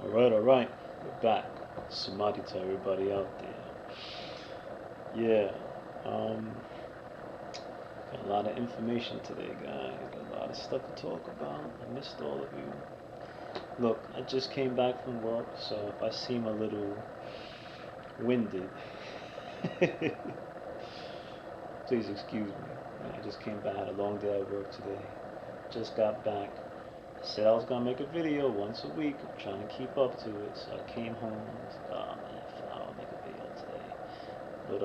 Alright, we're back. Sumari to everybody out there. Yeah, got a lot of information today, guys. A lot of stuff to talk about. I missed all of you. Look, I just came back from work, so if I seem a little winded, please excuse me. I just came back, had a long day at work today. Just got back. I said I was gonna make a video once a week. I'm trying to keep up to it. So I came home. I was like, oh man, I'll make a video today. But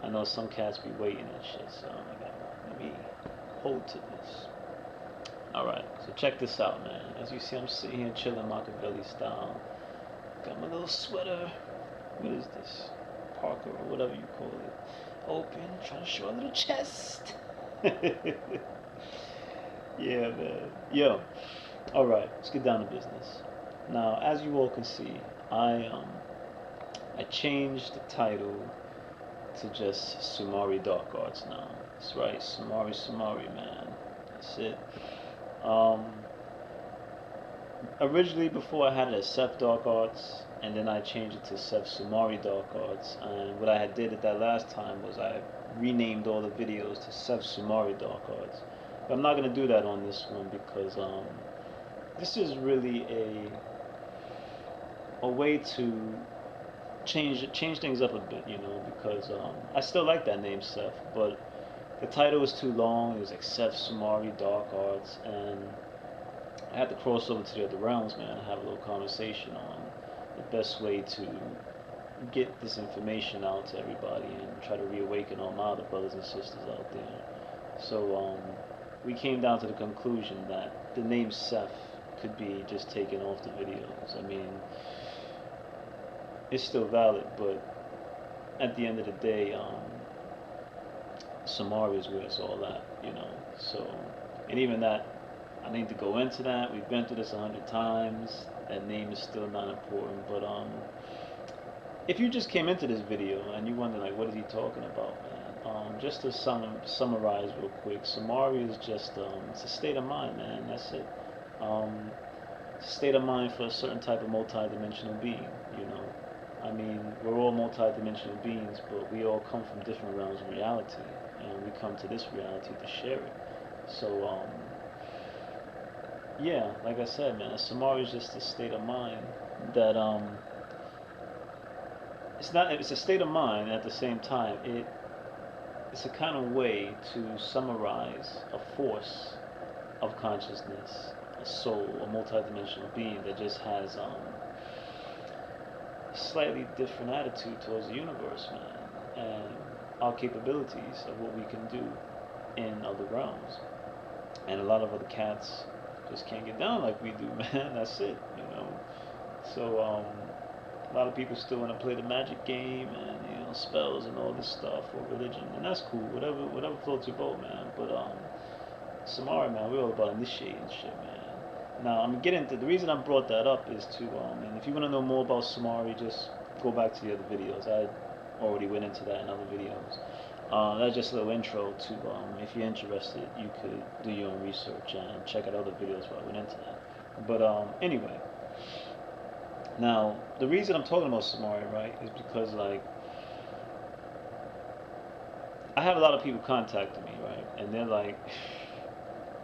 I know some cats be waiting and shit. So I'm like, let me hold to this. All right. So check this out, man. As you see, I'm sitting here chilling Machiavelli style. Got my little sweater. What is this? Parker or whatever you call it. Open, trying to show a little chest. Yeah, man. Yo, all right. Let's get down to business. Now, as you all can see, I changed the title to just Sumari Dark Arts now. That's right, Sumari, man. That's it. Um, Originally, before I had it as Seth Dark Arts, and then I changed it to Seth Sumari Dark Arts. And what I had did at that last time was I renamed all the videos to Seth Sumari Dark Arts. But I'm not gonna do that on this one because this is really a way to change things up a bit, you know, because I still like that name Seth, but the title was too long. It was like Seth Sumari Dark Arts, and I had to cross over to the other realms, man, and have a little conversation on the best way to get this information out to everybody and try to reawaken all my other brothers and sisters out there. So we came down to the conclusion that the name Seth could be just taken off the videos. I mean, it's still valid, but at the end of the day, Sumari is where it's all at, you know. So, and even that, I need to go into that. We've been through this 100 times. That name is still not important, but if you just came into this video and you wonder like, what is he talking about, man? Just to summarize real quick, Sumari is just it's a state of mind, man. That's it. It's a state of mind for a certain type of multi-dimensional being, you know. I mean, we're all multi-dimensional beings, but we all come from different realms of reality, and we come to this reality to share it. So, yeah, like I said, man, Sumari is just a state of mind that it's a state of mind. And at the same time, it's a kind of way to summarize a force of consciousness, a soul, a multidimensional being that just has a slightly different attitude towards the universe, man, and our capabilities of what we can do in other realms. And a lot of other cats just can't get down like we do, man. That's it, you know. So a lot of people still want to play the magic game and spells and all this stuff or religion, and that's cool. Whatever floats your boat, man. But Samara, man, we're all about initiating shit, man. Now I'm getting to the reason I brought that up is to and if you want to know more about Samari, just go back to the other videos. I already went into that in other videos. That's just a little intro to, if you're interested, you could do your own research and check out other videos where I went into that. But anyway, now the reason I'm talking about Samari, right, is because like I have a lot of people contacting me, right, and they're like,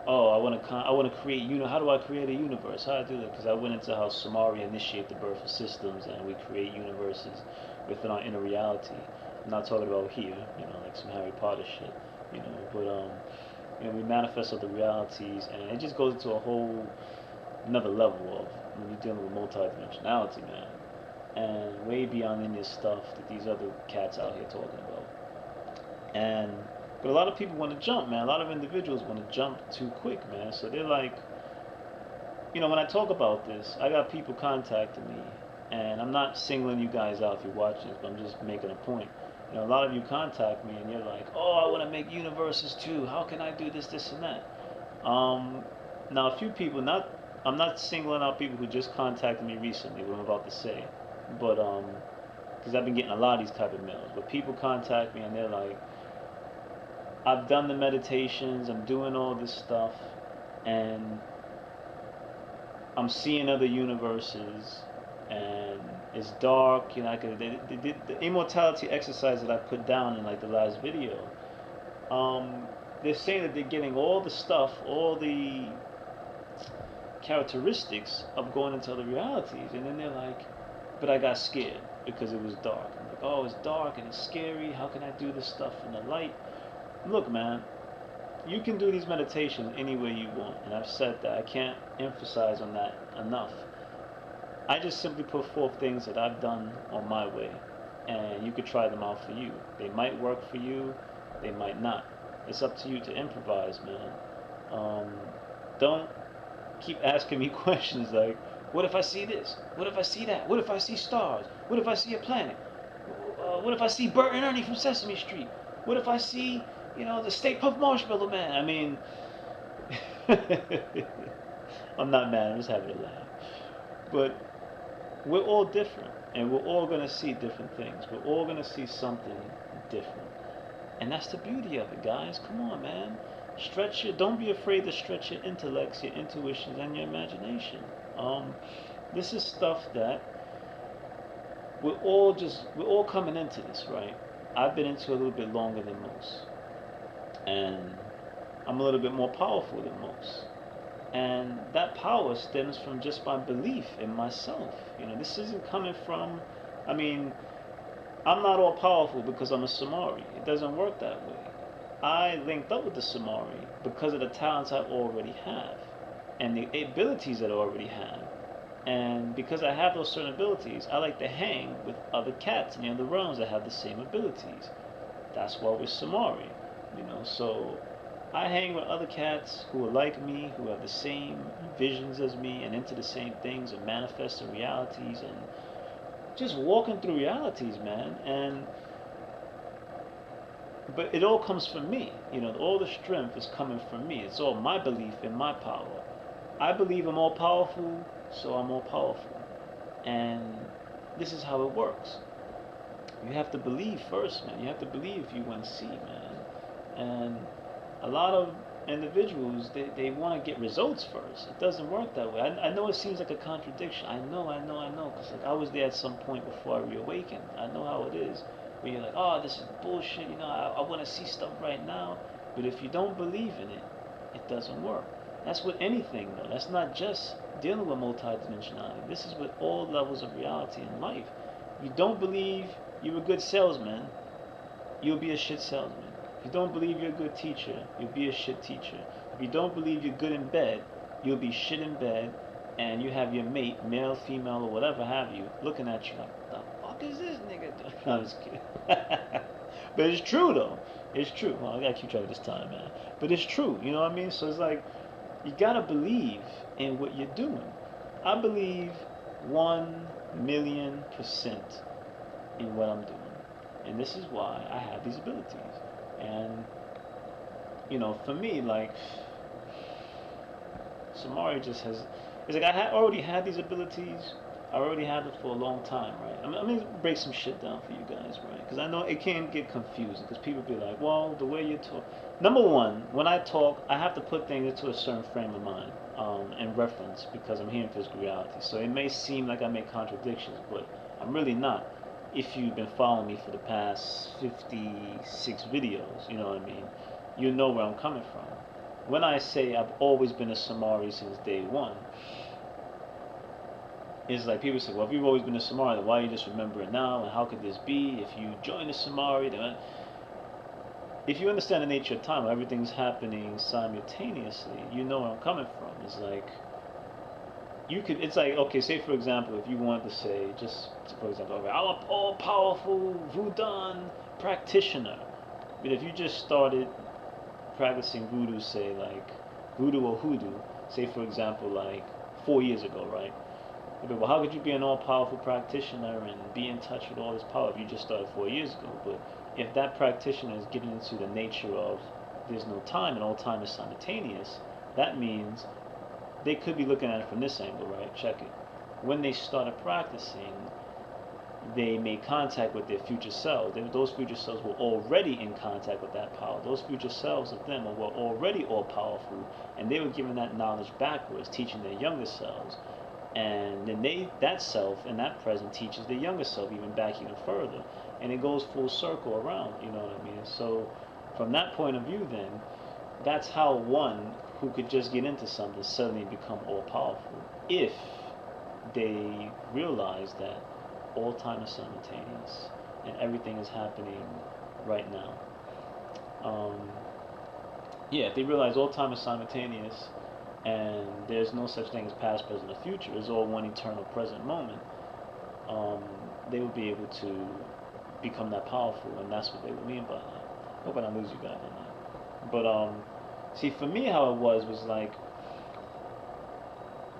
oh, I want to create, how do I create a universe? How do I do that? Because I went into how Sumari initiate the birth of systems, and we create universes within our inner reality. I'm not talking about here, like some Harry Potter shit, but we manifest other realities, and it just goes into a whole another level of when you're dealing with multi-dimensionality, man, and way beyond any of the stuff that these other cats out here talking about. And but a lot of people want to jump, man. A lot of individuals want to jump too quick, man. So they're like, when I talk about this, I got people contacting me, and I'm not singling you guys out if you're watching this, but I'm just making a point. A lot of you contact me, and you're like, oh, I want to make universes too. How can I do this, and that? Now, a few people, I'm not singling out people who just contacted me recently, what I'm about to say, but because I've been getting a lot of these type of mails. But people contact me, and they're like, I've done the meditations, I'm doing all this stuff, and I'm seeing other universes, and it's dark. You know, the immortality exercise that I put down in like the last video. Um, they're saying that they're getting all the stuff, all the characteristics of going into other realities, and then they're like, but I got scared because it was dark. I'm like, oh, it's dark and it's scary. How can I do this stuff in the light? Look, man, you can do these meditations any way you want, and I've said that. I can't emphasize on that enough. I just simply put forth things that I've done on my way, and you could try them out for you. They might work for you, they might not. It's up to you to improvise, man. Don't keep asking me questions like, what if I see this? What if I see that? What if I see stars? What if I see a planet? What if I see Bert and Ernie from Sesame Street? What if I see, the Stay Puft Marshmallow Man? I mean, I'm not mad, I'm just having a laugh. But we're all different, and we're all going to see different things. We're all going to see something different. And that's the beauty of it, guys. Come on, man. Don't be afraid to stretch your intellects, your intuitions, and your imagination. This is stuff that we're all coming into this, right? I've been into it a little bit longer than most. And I'm a little bit more powerful than most. And that power stems from just my belief in myself. This isn't coming from, I'm not all powerful because I'm a Sumari. It doesn't work that way. I linked up with the Sumari because of the talents I already have and the abilities that I already have. And because I have those certain abilities, I like to hang with other cats in the other realms that have the same abilities. That's why we're Sumari, So I hang with other cats who are like me, who have the same visions as me and into the same things and manifesting realities and just walking through realities, man. But it all comes from me. All the strength is coming from me. It's all my belief in my power. I believe I'm all powerful, so I'm all powerful. And this is how it works. You have to believe first, man. You have to believe if you want to see, man. And a lot of individuals, they want to get results first. It doesn't work that way. I know it seems like a contradiction. I know. Because I was there at some point before I reawakened. I know how it is. Where you're like, oh, this is bullshit. I want to see stuff right now. But if you don't believe in it, it doesn't work. That's with anything, though. That's not just dealing with multidimensionality. This is with all levels of reality in life. If you don't believe you're a good salesman, you'll be a shit salesman. If you don't believe you're a good teacher, you'll be a shit teacher. If you don't believe you're good in bed, you'll be shit in bed, and you have your mate, male, female, or whatever have you, looking at you like, what the fuck is this nigga doing? No, I'm just kidding. But it's true, though. It's true. Well, I gotta keep track of this time, man. But it's true, you know what I mean? So it's like, you gotta believe in what you're doing. I believe 1,000,000% in what I'm doing. And this is why I have these abilities. And, for me, like, Sumari just has, it's like I already had these abilities. I already had it for a long time, right? I'm going to break some shit down for you guys, right? Because I know it can get confusing because people be like, well, the way you talk. Number one, when I talk, I have to put things into a certain frame of mind and reference because I'm here in physical reality. So it may seem like I make contradictions, but I'm really not. If you've been following me for the past 56 videos, you know what I mean, you know where I'm coming from. When I say I've always been a Sumari since day one, it's like people say, well, if you've always been a Sumari, then why do you just remember it now? And how could this be? If you join the Sumari, then if you understand the nature of time, everything's happening simultaneously, you know where I'm coming from. It's like, it's like, okay, say for example, if you wanted to say, just for example, okay, I'm an all-powerful Voodoo practitioner. But if you just started practicing voodoo, say like voodoo or hoodoo, say for example like 4 years ago, right? Okay, well, how could you be an all-powerful practitioner and be in touch with all this power if you just started 4 years ago? But if that practitioner is getting into the nature of there's no time and all time is simultaneous, that means they could be looking at it from this angle, right? Check it. When they started practicing, they made contact with their future selves. Those future selves were already in contact with that power. Those future selves of them were already all powerful, and they were giving that knowledge backwards, teaching their younger selves. And then that self in that present teaches the younger self even back even further, and it goes full circle around. You know what I mean? So from that point of view, then that's how one who could just get into something suddenly become all powerful if they realize that all time is simultaneous and everything is happening right now. Um, yeah, if they realize all time is simultaneous and there's no such thing as past, present, or future, it's all one eternal present moment, they will be able to become that powerful, and that's what they would mean by that. Hope I don't lose you guys on that. But see, for me, how it was like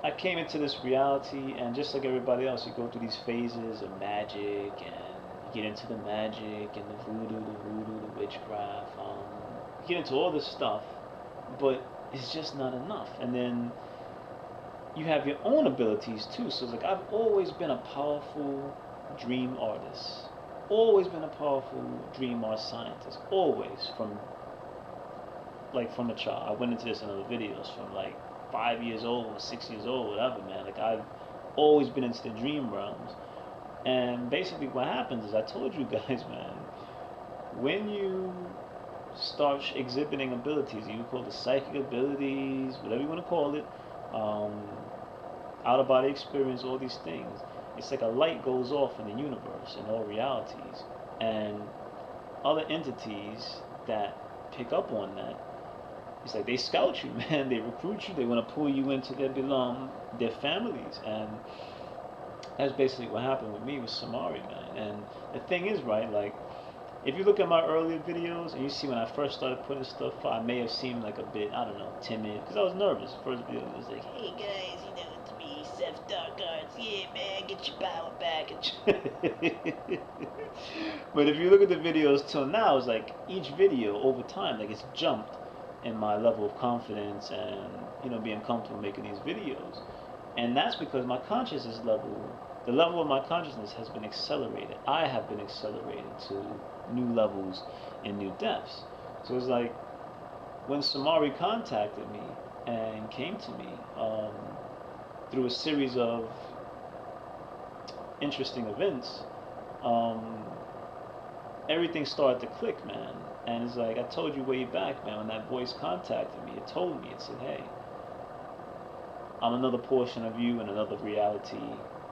I came into this reality, and just like everybody else, you go through these phases of magic, and you get into the magic and the voodoo, the witchcraft. You get into all this stuff, but it's just not enough. And then you have your own abilities too. So it's like I've always been a powerful dream artist, always been a powerful dream art scientist, always from a child. I went into this in other videos from like 5 years old or 6 years old, whatever, man. Like I've always been into the dream realms. And basically what happens is, I told you guys, man, when you start exhibiting abilities, you can call it psychic abilities, whatever you want to call it, out of body experience, all these things, it's like a light goes off in the universe, in all realities. And other entities that pick up on that, it's like they scout you, man. They recruit you. They want to pull you into their families, and that's basically what happened with me with Sumari, man. And the thing is, right, like if you look at my earlier videos and you see when I first started putting stuff up, I may have seemed like a bit, I don't know, timid, because I was nervous. First video was like, hey guys, you know, it's me, Seth Dark Arts. Yeah, man, get your power back. But if you look at the videos till now, it's like each video over time, like it's jumped in my level of confidence and, you know, being comfortable making these videos. And that's because my consciousness level, the level of my consciousness has been accelerated. I have been accelerated to new levels and new depths. So it's like when Sumari contacted me and came to me through a series of interesting events, everything started to click, man. And it's like I told you way back, man, when that voice contacted me, it told me, it said, hey, I'm another portion of you in another reality.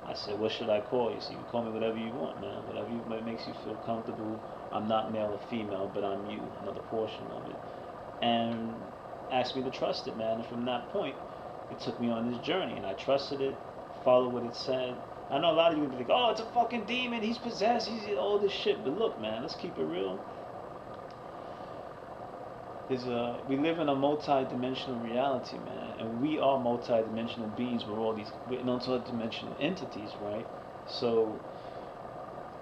I said, what should I call you? So you can call me whatever you want, man. Whatever makes you feel comfortable. I'm not male or female, but I'm you, another portion of it. And asked me to trust it, man. And from that point, it took me on this journey. And I trusted it, followed what it said. I know a lot of you would be like, oh, it's a fucking demon. He's possessed. He's all this shit. But look, man, let's keep it real. We live in a multi-dimensional reality, man, and we are multi-dimensional beings. We're multi-dimensional entities, right? So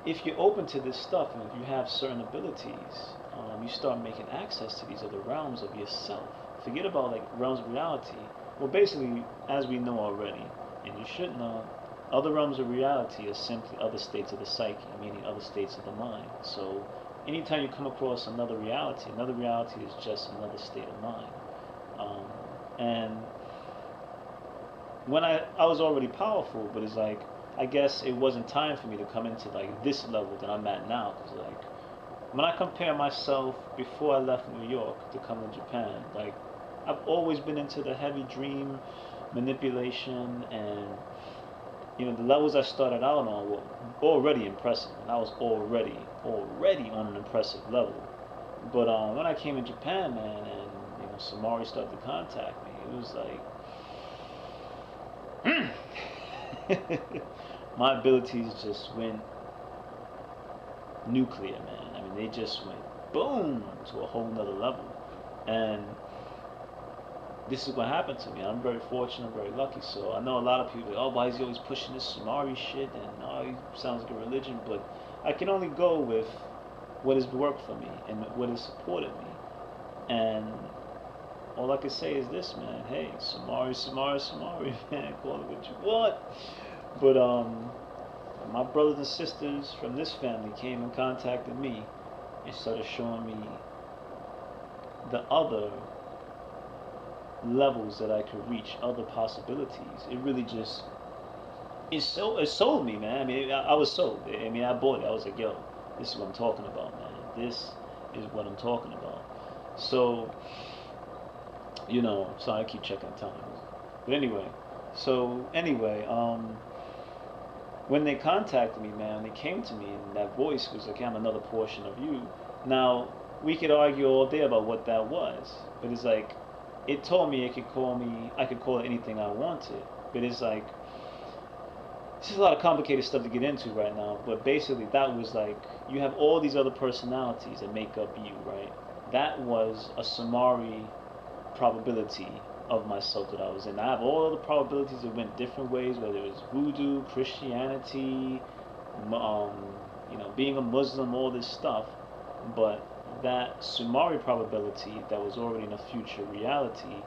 if you're open to this stuff and if you have certain abilities, you start making access to these other realms of yourself. Forget about like realms of reality. Well, basically, as we know already, and you should know, other realms of reality are simply other states of the psyche, meaning other states of the mind. So anytime you come across another reality is just another state of mind. And when I was already powerful, but it's like, I guess it wasn't time for me to come into like this level that I'm at now. Because like, when I compare myself before I left New York to come to Japan, like, I've always been into the heavy dream manipulation, and you know, the levels I started out on were already impressive, and I was already on an impressive level. But when I came in Japan, man, and you know, Sumari started to contact me, it was like my abilities just went nuclear, man. I mean, they just went boom to a whole nother level. And this is what happened to me. I'm very fortunate, very lucky. So I know a lot of people, oh, why is he always pushing this Sumari shit? And oh, he sounds like a religion. But I can only go with what has worked for me and what has supported me. And all I can say is this, man. Hey, Sumari, man. Call it what you want. But my brothers and sisters from this family came and contacted me and started showing me the other levels that I could reach, other possibilities. It really just it sold me, man. I mean, I was sold. I mean, I bought it. I was like, yo, this is what I'm talking about, man. This is what I'm talking about. So, sorry, I keep checking time. But anyway, when they contacted me, man, they came to me, and that voice was like, I'm another portion of you. Now, we could argue all day about what that was, but it's like, it told me I could call it anything I wanted, but it's like, this is a lot of complicated stuff to get into right now, but basically that was like, you have all these other personalities that make up you, right? That was a Sumari probability of myself that I was in. I have all the probabilities that went different ways, whether it was voodoo, Christianity, being a Muslim, all this stuff. But that Sumari probability that was already in a future reality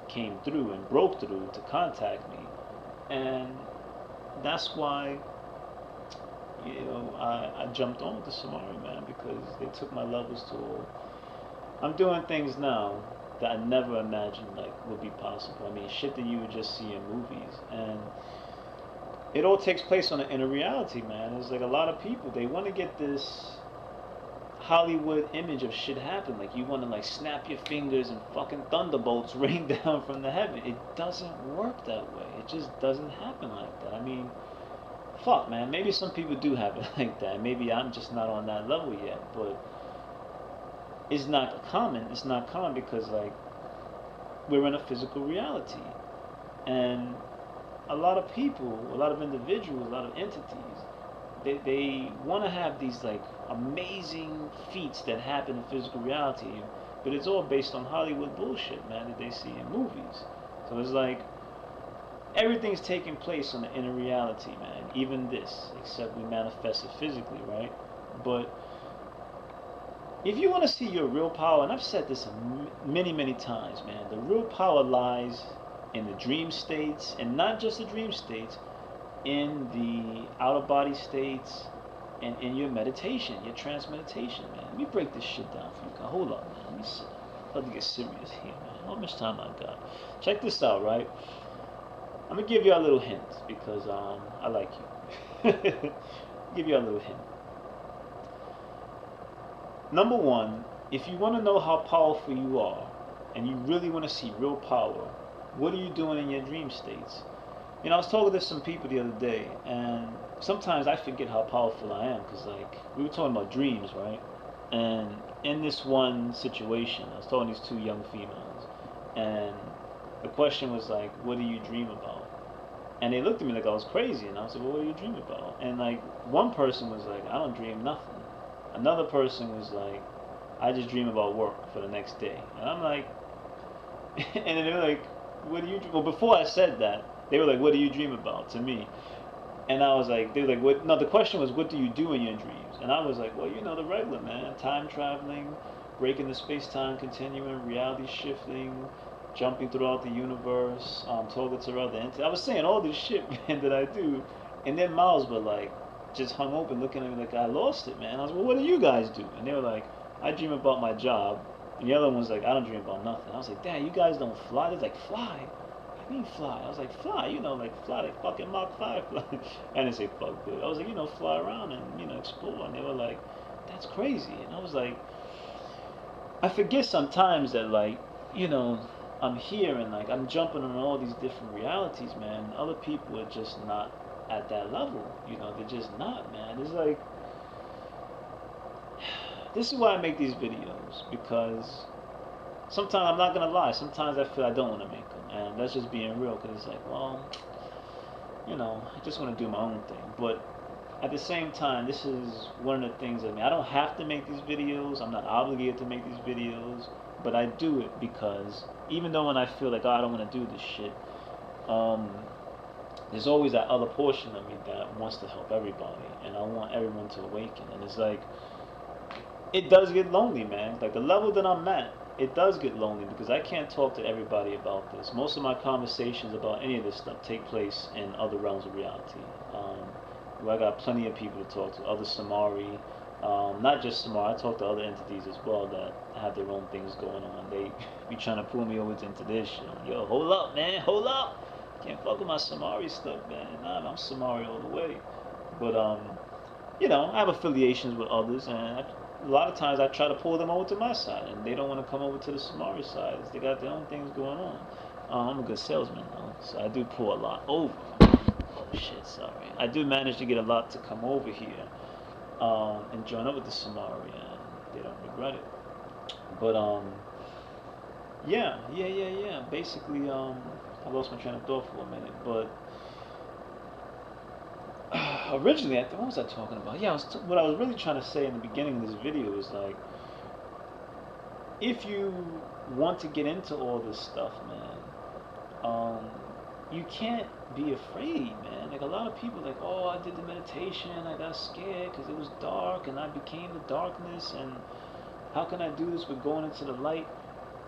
came through and broke through to contact me. And that's why, I jumped on with the Sumari, man, because they took my levels to all. I'm doing things now that I never imagined would be possible. I mean, shit that you would just see in movies, and it all takes place on an inner reality, man. There's like a lot of people, they want to get this Hollywood image of shit happen. Like, you want to snap your fingers and fucking thunderbolts rain down from the heaven. It doesn't work that way. It just doesn't happen like that. I mean, fuck, man. Maybe some people do have it like that. Maybe I'm just not on that level yet, but it's not common. It's not common because we're in a physical reality, and a lot of people, a lot of individuals, a lot of entities, they want to have these amazing feats that happen in physical reality, but it's all based on Hollywood bullshit, man, that they see in movies. So it's like everything's taking place on the inner reality, man. Even this, except we manifest it physically, right? But if you want to see your real power, and I've said this many, many times, man, the real power lies in the dream states, and not just the dream states, in the out-of-body states, and in your meditation, your trance meditation, man. Let me break this shit down for you. Hold on, man. Let me see. I'm about to get serious here, man. How much time I got? Check this out, right? I'm going to give you a little hint, because I like you. Give you a little hint. Number one, if you want to know how powerful you are, and you really want to see real power, what are you doing in your dream states? I was talking to some people the other day, and sometimes I forget how powerful I am, because we were talking about dreams, right? And in this one situation, I was talking to these two young females, and the question was what do you dream about? And they looked at me like I was crazy, and I was like, well, what do you dream about? And one person was like, I don't dream nothing. Another person was like, I just dream about work for the next day. And I'm like, and then they were like, what do you dream? Well, before I said that, they were like, what do you dream about to me? And I was like, they were like, what? No, the question was, what do you do in your dreams? And I was like, well, the regular, man. Time traveling, breaking the space-time continuum, reality shifting, jumping throughout the universe, talking to other entities. I was saying all this shit, man, that I do. And then Miles was just hung open looking at me like I lost it, man. I was like, well, what do you guys do? And they were like, I dream about my job. And the other one was like, I don't dream about nothing. I was like, damn, you guys don't fly? They're like, fly? What do you mean fly? I was like, fly, fly like fucking Mach 5 fly. I didn't say fuck, but I was like, fly around and, explore. And they were like, that's crazy. And I was like, I forget sometimes that I'm here and I'm jumping on all these different realities, man. Other people are just not at that level, they're just not, man. It's this is why I make these videos, because sometimes, I'm not gonna lie, sometimes I feel I don't want to make them, and that's just being real, because it's well, I just want to do my own thing. But at the same time, this is one of the things I don't have to make these videos, I'm not obligated to make these videos, but I do it because even though when I feel like, oh, I don't want to do this shit, there's always that other portion of me that wants to help everybody, and I want everyone to awaken. And it's it does get lonely, man. The level that I'm at, it does get lonely, because I can't talk to everybody about this. Most of my conversations about any of this stuff take place in other realms of reality. where I got plenty of people to talk to, other Sumari, not just Sumari. I talk to other entities as well that have their own things going on. They be trying to pull me over into this shit. Yo, hold up, man, hold up. Can't fuck with my Sumari stuff, man. Nah, I'm Sumari all the way. But you know, I have affiliations with others, and a lot of times I try to pull them over to my side, and they don't want to come over to the Sumari side. They got their own things going on. I'm a good salesman, though, so I do pull a lot over. Oh shit, sorry. I do manage to get a lot to come over here and join up with the Sumari, and they don't regret it. But yeah. Basically, I lost my train of thought for a minute, but originally, what was I talking about? Yeah, what I was really trying to say in the beginning of this video is like, if you want to get into all this stuff, man, you can't be afraid, man. Like a lot of people, like, oh, I did the meditation, I got scared because it was dark, and I became the darkness, and how can I do this with going into the light?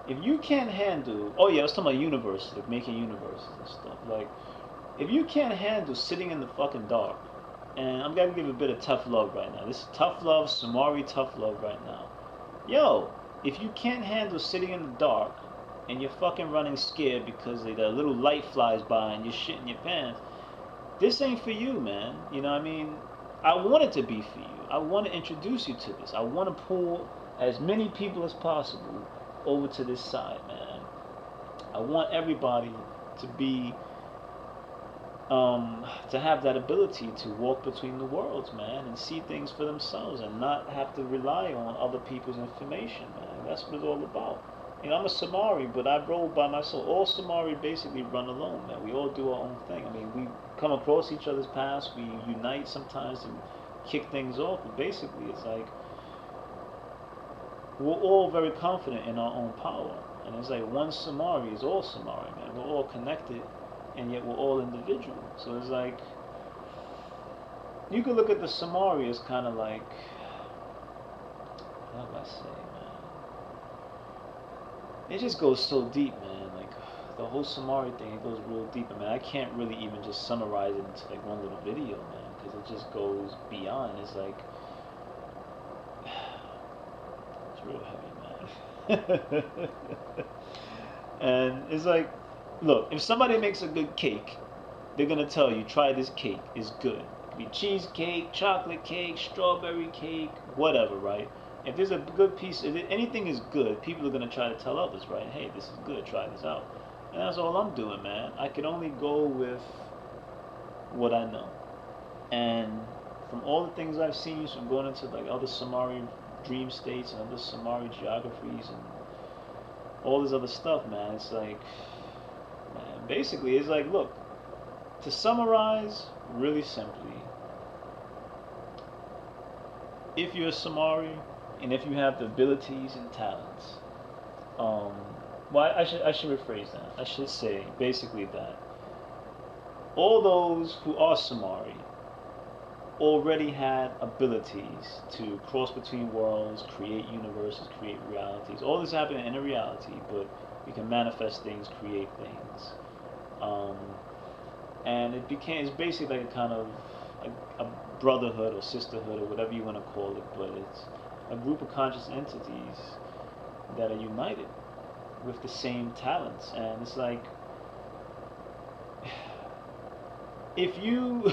If you can't handle, oh yeah, I was talking about universes, like making universes and stuff. Like, if you can't handle sitting in the fucking dark, and I'm gonna give a bit of tough love right now. This is tough love, Sumari tough love right now. Yo, if you can't handle sitting in the dark, and you're fucking running scared because the little light flies by and you're shitting your pants, this ain't for you, man. You know what I mean? I want it to be for you. I want to introduce you to this. I want to pull as many people as possible over to this side, man. I want everybody to be to have that ability to walk between the worlds, man, and see things for themselves and not have to rely on other people's information, man. That's what it's all about. You know, I'm a Sumari, but I roll by myself. All Sumari basically run alone, man. We all do our own thing. I mean, we come across each other's paths, we unite sometimes to kick things off, but basically it's like we're all very confident in our own power. And it's like one Sumari is all Sumari, man. We're all connected, and yet we're all individual. So it's like, you could look at the Sumari as kind of like, how do I say, man? It just goes so deep, man. Like, the whole Sumari thing, it goes real deep. I mean, I can't really even just summarize it into like one little video, man, because it just goes beyond. It's like, it's real heavy, man. And it's like, look, if somebody makes a good cake, they're gonna tell you, try this cake, it's good. It could be cheesecake, chocolate cake, strawberry cake, whatever, right? If there's a good piece, if anything is good, people are gonna try to tell others, right? Hey, this is good, try this out. And that's all I'm doing, man. I can only go with what I know. And from all the things I've seen, from going into like other Sumari dream states and other Sumari geographies and all this other stuff, man, it's like, man, basically, it's like, look, to summarize really simply, if you're a Sumari and if you have the abilities and talents, well, I should rephrase that. I should say basically that all those who are Sumari already had abilities to cross between worlds, create universes, create realities. All this happened in a reality, but we can manifest things, create things. And it's basically like a kind of a brotherhood or sisterhood or whatever you want to call it, but it's a group of conscious entities that are united with the same talents. And it's like, if you,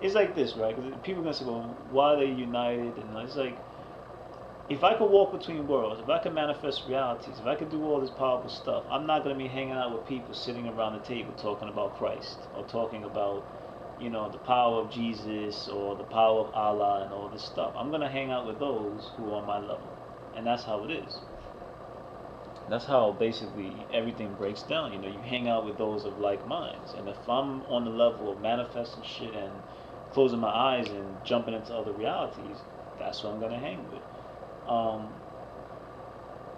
it's like this, right? Because people are going to say, well, why are they united? And it's like, if I could walk between worlds, if I could manifest realities, if I could do all this powerful stuff, I'm not going to be hanging out with people sitting around the table talking about Christ or talking about, you know, the power of Jesus or the power of Allah and all this stuff. I'm going to hang out with those who are on my level. And that's how it is. That's how basically everything breaks down. You know, you hang out with those of like minds. And if I'm on the level of manifesting shit and closing my eyes and jumping into other realities, that's who I'm going to hang with.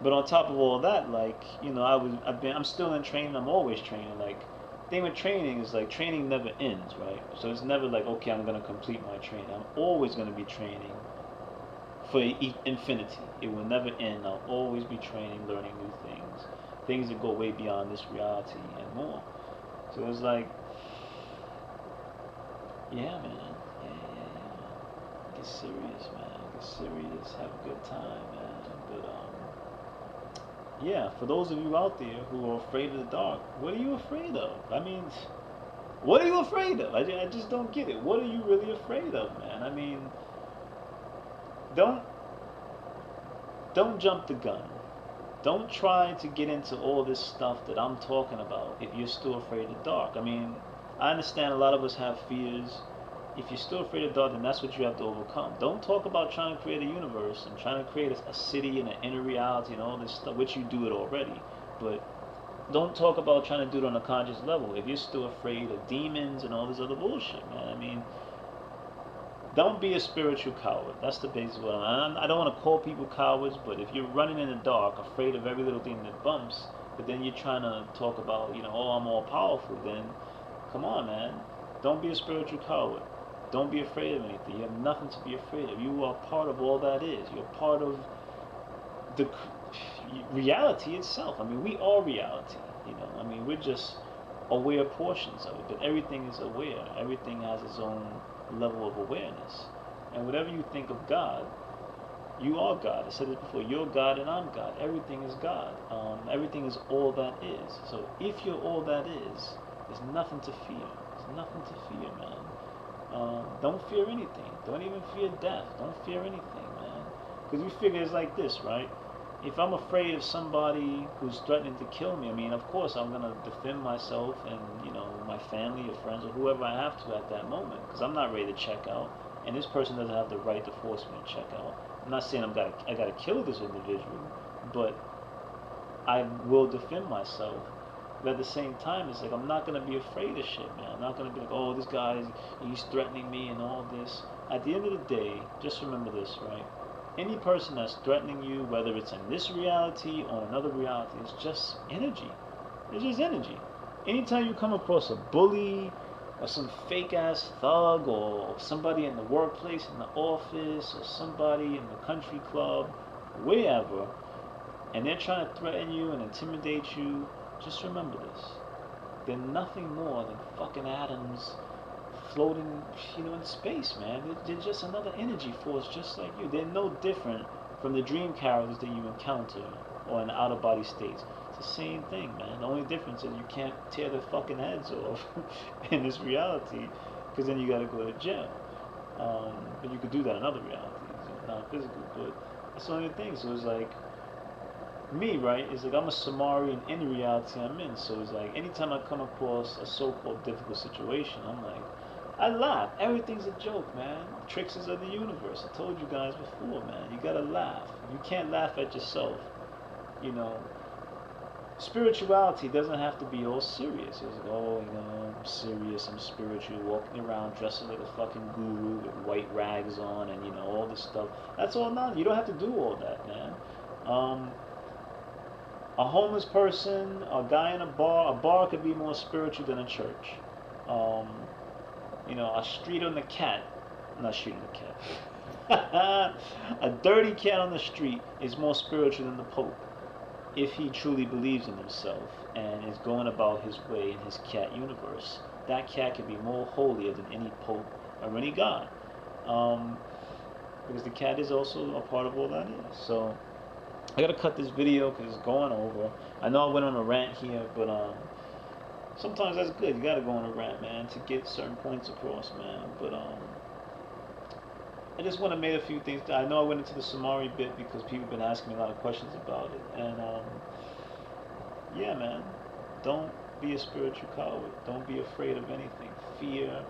But on top of all that, like, you know, I'm still in training. I'm always training. Like, the thing with training is like training never ends, right? So it's never like, okay, I'm gonna complete my training. I'm always gonna be training for infinity. It will never end. I'll always be training, learning new things that go way beyond this reality and more. So it's like, yeah, man, yeah. get serious, man. Get serious. Have a good time, man. But yeah. For those of you out there who are afraid of the dark, what are you afraid of? I mean, what are you afraid of? I just don't get it. What are you really afraid of, man? I mean, don't don't jump the gun. Don't try to get into all this stuff that I'm talking about if you're still afraid of the dark. I mean, I understand a lot of us have fears. If you're still afraid of the dark, then that's what you have to overcome. Don't talk about trying to create a universe and trying to create a city and an inner reality and all this stuff, which you do it already. But don't talk about trying to do it on a conscious level if you're still afraid of demons and all this other bullshit, man. I mean, don't be a spiritual coward. That's the basic one. I don't want to call people cowards, but if you're running in the dark, afraid of every little thing that bumps, but then you're trying to talk about, oh, I'm all powerful, then come on, man. Don't be a spiritual coward. Don't be afraid of anything. You have nothing to be afraid of. You are part of all that is. You're part of the reality itself. I mean, we are reality. I mean, we're just aware portions of it, but everything is aware. Everything has its own level of awareness. And whatever you think of God, you are God. I said this before. You're God and I'm God. Everything is God. Everything is all that is. So if you're all that is, there's nothing to fear. There's nothing to fear, man. Don't fear anything. Don't even fear death. Don't fear anything, man. Because you figure it's like this, right? If I'm afraid of somebody who's threatening to kill me, I mean, of course I'm gonna defend myself and my family or friends or whoever I have to at that moment, because I'm not ready to check out, and this person doesn't have the right to force me to check out. I'm not saying I gotta kill this individual, but I will defend myself. But at the same time, it's like I'm not gonna be afraid of shit, man. I'm not gonna be like, oh, this guy, he's threatening me and all this. At the end of the day, just remember this, right? Any person that's threatening you, whether it's in this reality or another reality, it's just energy. It's just energy. Anytime you come across a bully or some fake ass thug or somebody in the workplace, in the office, or somebody in the country club, wherever, and they're trying to threaten you and intimidate you, just remember this. They're nothing more than fucking atoms floating, in space, man. They're just another energy force, just like you. They're no different from the dream characters that you encounter or in outer body states. It's the same thing, man. The only difference is you can't tear their fucking heads off in this reality, because then you gotta go to jail. But you could do that in other realities, not physical. But that's the only thing. So it's like me, right? It's like I'm a Sumari in any reality I'm in. So it's like anytime I come across a so-called difficult situation, I'm like, I laugh. Everything's a joke, man. Tricks is of the universe. I told you guys before, man. You gotta laugh. You can't laugh at yourself. Spirituality doesn't have to be all serious. It's like, oh, I'm serious, I'm spiritual, walking around dressing like a fucking guru with white rags on and, all this stuff. That's all not. You don't have to do all that, man. A homeless person, a guy in a bar could be more spiritual than a church. A street on the cat, not shooting the cat. A dirty cat on the street is more spiritual than the Pope, if he truly believes in himself and is going about his way in his cat universe. That cat can be more holier than any Pope or any God, because the cat is also a part of all that is. So I gotta cut this video because it's going over. I know I went on a rant here, but sometimes that's good. You gotta go on a rant, man, to get certain points across, man. But I just want to make a few things. I know I went into the Sumari bit because people have been asking me a lot of questions about it, and yeah, man, don't be a spiritual coward. Don't be afraid of anything. Fear